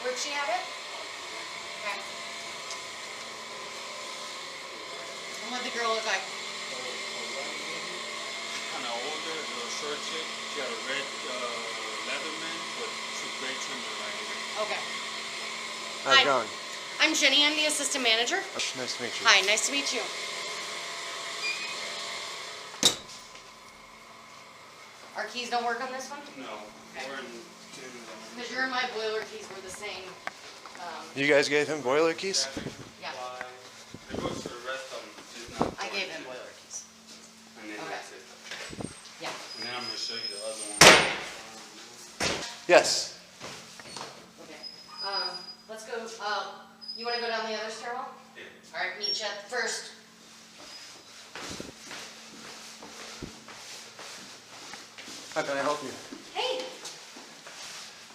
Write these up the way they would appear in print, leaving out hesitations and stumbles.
Where'd she have it? Okay. And what'd the girl look like? Kind of older, the short chick. She had a red Leatherman with some gray trimmer right here. Okay. How's it going? I'm Jenny. I'm the assistant manager. Nice to meet you. Hi, nice to meet you. Our keys don't work on this one? No. Okay. We're in Because your and my boiler keys were the same. You guys gave him boiler keys? Yeah. It goes to the rest of them. Just not I gave him boiler keys. And then Okay. that's it. Yeah. And then I'm going to show you the other one. Yes. Okay. Let's go. You want to go down the other stairwell? Yeah. All right, meet you at the first. How can I help you? Hey,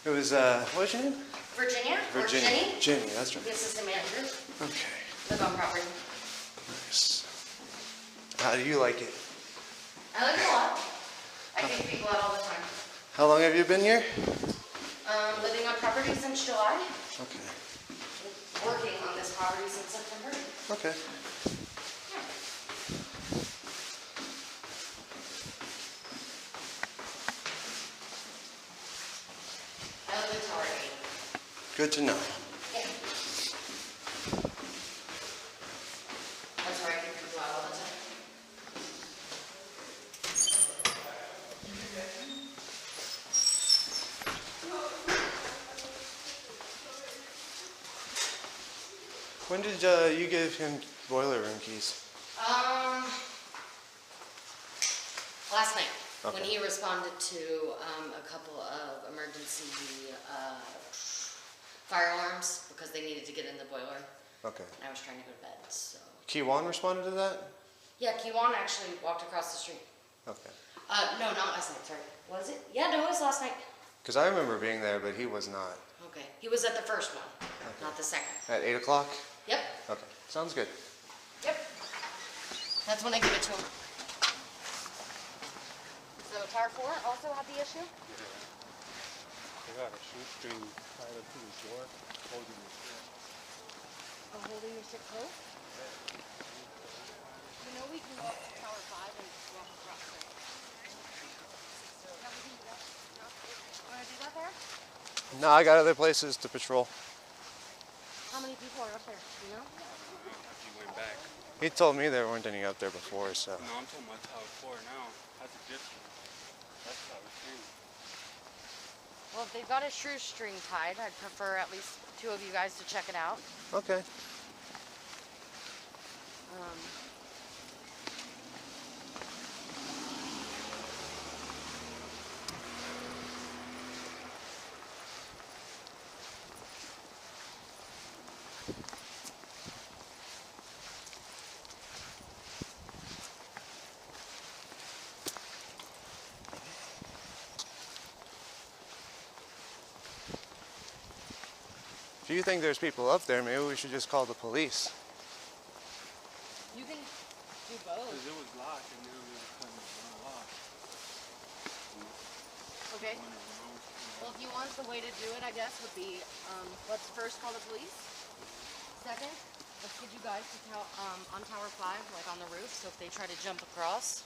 It was, what's your name? Virginia. Or Virginia. Jenny. Jenny, that's The right. assistant manager. Okay. Live on property. Nice. How do you like it? I like it a lot. I take people out all the time. How long have you been here? Living on property since July. Okay. Working on this property since September. Okay. I live in Tower 8. Good to know. Yeah. That's where I take people out all the time. When did you give him boiler room keys? Last night, when Okay. he responded to a couple of emergency fire alarms because they needed to get in the boiler, Okay. and I was trying to go to bed, so. Kiwan responded to that? Yeah, Kiwan actually walked across the street. Okay. No, not last night, sorry. Was it? Yeah, no, it was last night. Because I remember being there, but he was not. Okay, he was at the first one, not the second. At 8 o'clock? Yep, Okay. Sounds good. yep. That's when I give it to him. So Tower 4 also had the issue? They got a shoestring tied up to his door, holding his door. Oh, holding your stick close? You know we can walk to Tower 5 and walk across, right? Yeah, we can do that. Want to do that there? No, I got other places to patrol. How many people are up there? Do you know? He went back. He told me there weren't any up there before, so. No, I'm talking about Tower 4 now. That's a different. That's Tower 10. Well, if they've got a shoestring tied, I'd prefer at least two of you guys to check it out. Okay. If you think there's people up there, maybe we should just call the police. You can do both. Because it was locked and then it was kind of unlocked. Okay. Well, if you want, the way to do it, I guess, would be, let's first call the police. Second, let's get you guys to on Tower 5, like on the roof, so if they try to jump across,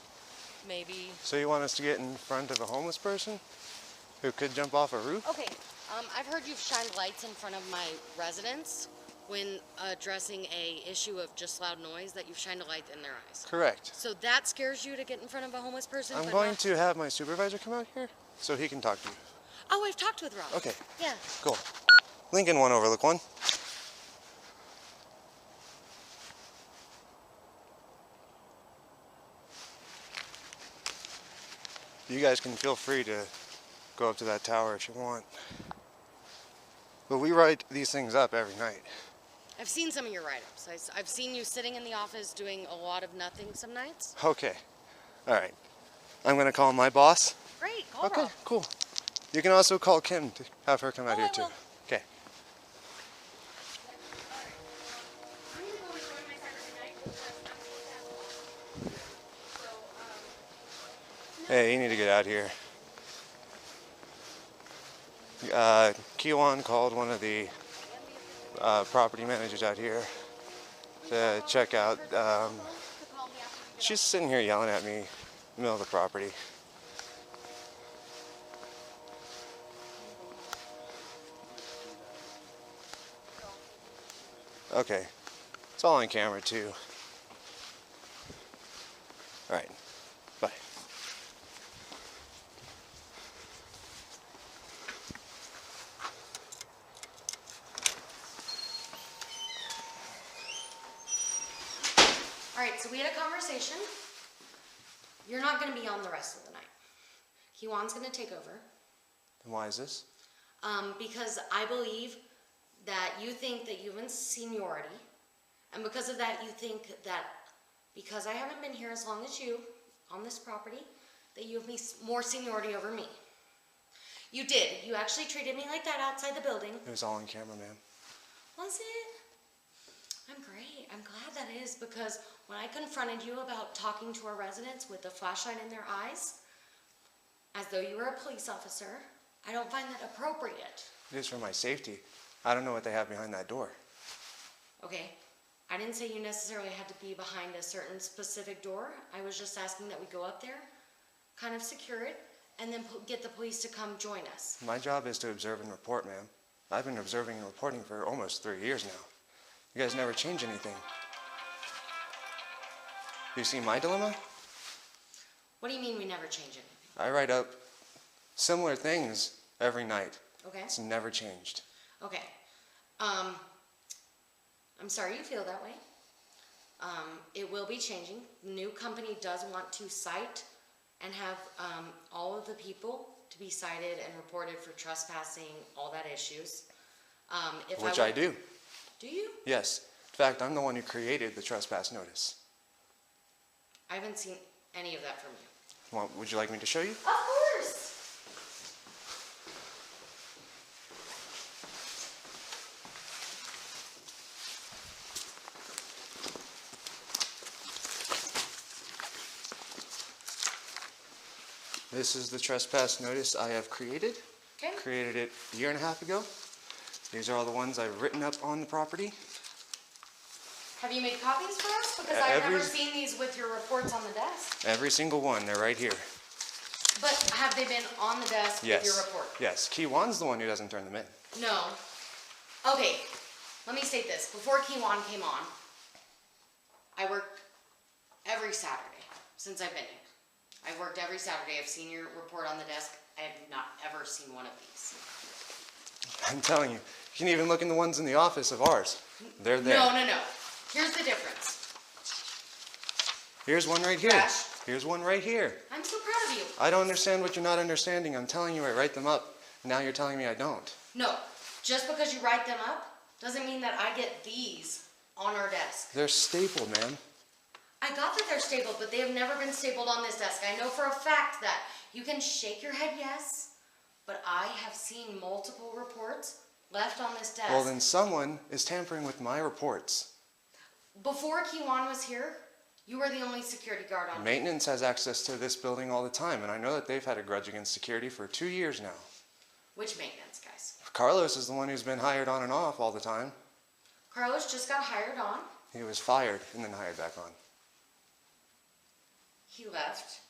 maybe... So you want us to get in front of a homeless person who could jump off a roof? Okay, I've heard you've shined lights in front of my residents when addressing a issue of just loud noise, that you've shined a light in their eyes. Correct. So that scares you to get in front of a homeless person? I'm but going not- to have my supervisor come out here so he can talk to you. Oh, I've talked with Rob. Okay, Yeah. cool. Lincoln 1, Overlook 1. You guys can feel free to go up to that tower if you want. But we write these things up every night. I've seen some of your write-ups. I've seen you sitting in the office doing a lot of nothing some nights. Okay. All right. I'm going to call my boss. Great, call Okay, Rob. cool. You can also call Kim to have her come out Oh, here I too. will. Okay. Hey, you need to get out here. Kiwan called one of the property managers out here to check out. She's sitting here yelling at me in the middle of the property. Okay, it's all on camera too. All right, bye. All right, so we had a conversation. You're not going to be on the rest of the night. Kiwan's going to take over. And why is this? Because I believe that you think that you have seniority, and because of that, you think that because I haven't been here as long as you on this property, that you have more seniority over me. You did. You actually treated me like that outside the building. It was all on camera, ma'am. Was it? I'm great. I'm glad that is, because when I confronted you about talking to our residents with a flashlight in their eyes, as though you were a police officer, I don't find that appropriate. It is for my safety. I don't know what they have behind that door. Okay. I didn't say you necessarily had to be behind a certain specific door. I was just asking that we go up there, kind of secure it, and then get the police to come join us. My job is to observe and report, ma'am. I've been observing and reporting for almost 3 years now. You guys never change anything. You see my dilemma? What do you mean we never change anything? I write up similar things every night. Okay. It's never changed. Okay. I'm sorry you feel that way. It will be changing. The new company does want to cite and have all of the people to be cited and reported for trespassing, all that issues. Which I do. Do you? Yes. In fact, I'm the one who created the trespass notice. I haven't seen any of that from you. Well, would you like me to show you? Of course. This is the trespass notice I have created. Okay. Created it a year and a half ago. These are all the ones I've written up on the property. Have you made copies for us? Because I've never seen these with your reports on the desk. Every single one, they're right here. But have they been on the desk with your report? Yes. Kiwan's the one who doesn't turn them in. No. Okay, let me state this. Before Kiwan came on, I worked every Saturday since I've been here. I've worked every Saturday. I've seen your report on the desk. I have not ever seen one of these. I'm telling you. You can even look in the ones in the office of ours. They're there. No. Here's the difference. Here's one right here. Trash. Here's one right here. I'm so proud of you. I don't understand what you're not understanding. I'm telling you I write them up. Now you're telling me I don't. No, just because you write them up doesn't mean that I get these on our desk. They're stapled, ma'am. I got that they're stapled, but they have never been stapled on this desk. I know for a fact that you can shake your head yes, but I have seen multiple reports left on this desk. Well, then someone is tampering with my reports. Before Kiwan was here, you were the only security guard on. Maintenance has access to this building all the time, and I know that they've had a grudge against security for 2 years now. Which maintenance, guys? Carlos is the one who's been hired on and off all the time. Carlos just got hired on. He was fired and then hired back on. He left.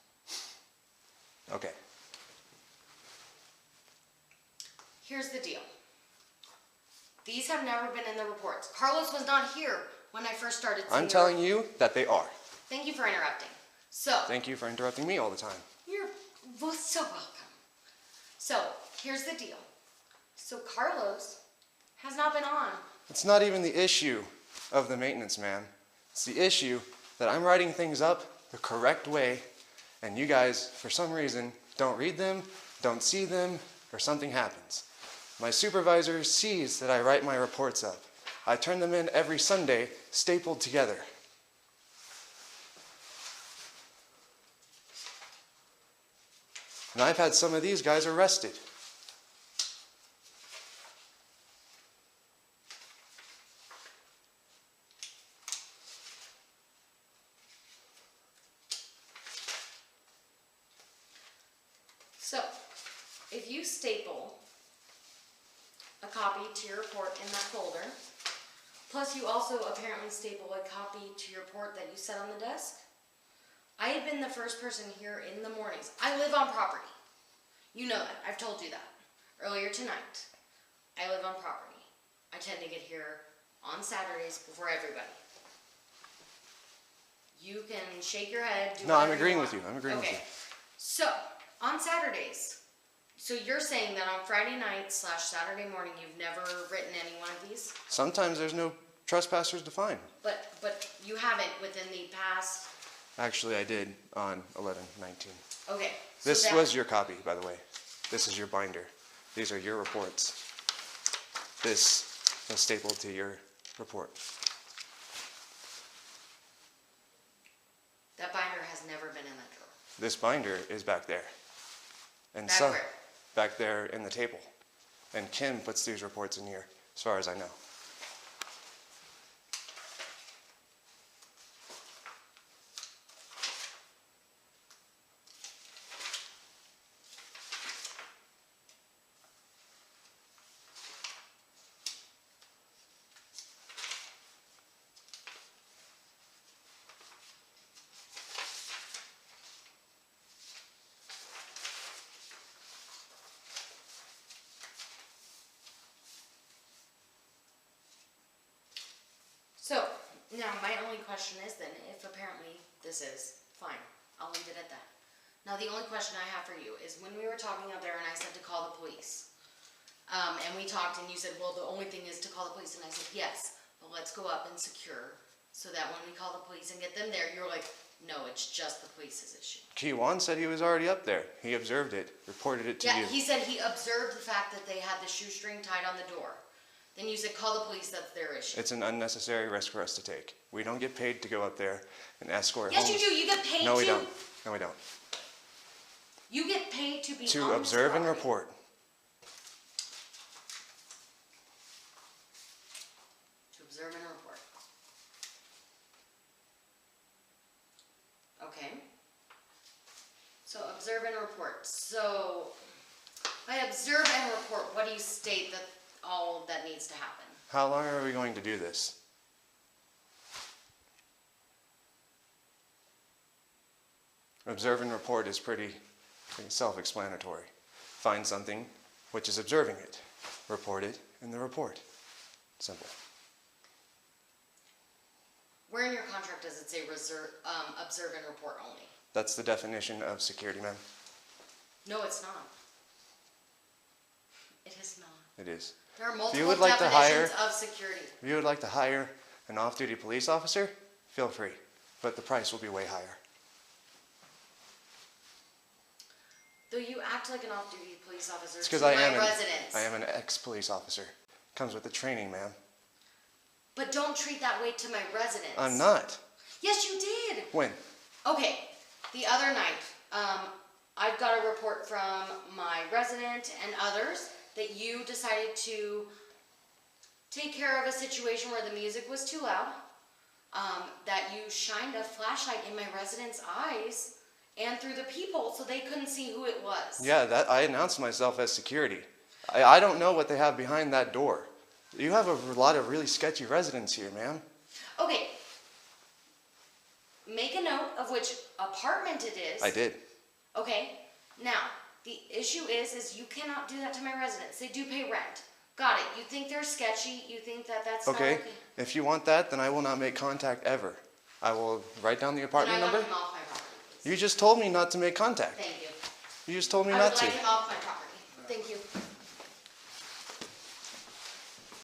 Okay. Here's the deal. These have never been in the reports. Carlos was not here when I first started seeing I'm telling you that they are. Thank you for interrupting. So. Thank you for interrupting me all the time. You're both so welcome. So, here's the deal. So Carlos has not been on. It's not even the issue of the maintenance man. It's the issue that I'm writing things up the correct way, and you guys, for some reason, don't read them, don't see them, or something happens. My supervisor sees that I write my reports up. I turn them in every Sunday, stapled together. And I've had some of these guys arrested. So, if you staple a copy to your report in that folder. Plus, you also apparently staple a copy to your report that you set on the desk. I have been the first person here in the mornings. I live on property. You know that. I've told you that. Earlier tonight, I live on property. I tend to get here on Saturdays before everybody. You can shake your head. No, I'm agreeing with you. I'm agreeing with you. So, on Saturdays, so you're saying that on Friday night / Saturday morning, you've never written any one of these? Sometimes there's no trespassers to find. But you haven't within the past... Actually, I did on 11/19. Okay. This was your copy, by the way. This is your binder. These are your reports. This is stapled to your report. That binder has never been in that drawer. This binder is back there. And Back where? back there in the table. And Kim puts these reports in here, as far as I know. So, now my only question is then, if apparently this is fine, I'll leave it at that. Now the only question I have for you is when we were talking out there and I said to call the police, and we talked and you said, well, the only thing is to call the police, and I said, yes, but let's go up and secure so that when we call the police and get them there, you're like, no, it's just the police's issue. Kiwan said he was already up there. He observed it, reported it to you. Yeah, he said he observed the fact that they had the shoestring tied on the door. Then you said call the police, that's their issue. It's an unnecessary risk for us to take. We don't get paid to go up there and escort Yes, homeless. you do. You get paid No, we don't. No, we don't. You get paid to be To on observe this and property. report. To observe and report. Okay. So observe and report. So by observe and report, what do you state that all that needs to happen? How long are we going to do this? Observe and report is pretty self-explanatory. Find something, which is observing it. Report it in the report. Simple. Where in your contract does it say observe and report only? That's the definition of security, ma'am. No, it's not. It is not. It is. There are multiple If you would like to definitions of security. If you would like to hire an off-duty police officer, feel free, but the price will be way higher. Though you act like an off-duty police officer It's to because my residents. I am an ex-police officer. Comes with the training, ma'am. But don't treat that way to my residents. I'm not. Yes, you did. When? Okay, the other night, I've got a report from my resident and others that you decided to take care of a situation where the music was too loud, that you shined a flashlight in my residents' eyes and through the peephole so they couldn't see who it was. Yeah, I announced myself as security. I don't know what they have behind that door. You have a lot of really sketchy residents here, ma'am. Okay. Make a note of which apartment it is. I did. Okay. Now, the issue is you cannot do that to my residents. They do pay rent. Got it. You think they're sketchy. You think that that's Okay. not okay. If you want that, then I will not make contact ever. I will write down the apartment Then I number. want him off my property, please. You just told me not to make contact. Thank you. You just told me I not would to. like him off my property. Thank you.